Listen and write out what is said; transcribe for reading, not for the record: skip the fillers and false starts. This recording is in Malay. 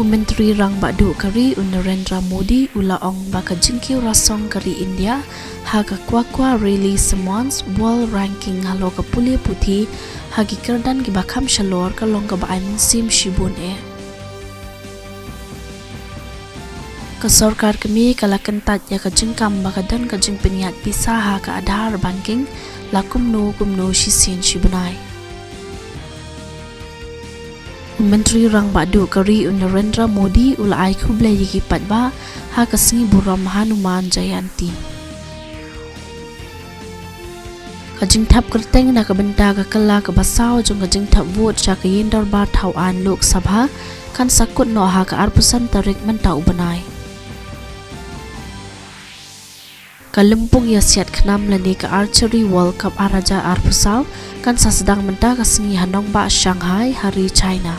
Menteri Rang Badu Kari Narendra Modi ula ong baka jingkiu rasong kari India haga kwa rally semons world ranking halo ka puli puthi hagi kerdan ki bakam shalor ka long ka baan sim shibun ka sarkar kami kala kentat ya ka jingkam baka dan ka jing peniat pisa ha ka adhar banking lakumno shisin shibunai. Menteri Rang Badu Kari Narendra Modi ulai kublai yiki patba ha kasngi buram Hanuman Jayanti. Kajing thap kerteng na kabenta ka kala ka basaw jong kajing thap vote cha ka yindar ba thawan Lok Sabha kan sakut no ha ka arpusan tarik mentau banai. Kalempung ya siat khnam lani ka archery World Cup araja arpusaw kan sasedang menta kasngi hanong ba Shanghai hari China.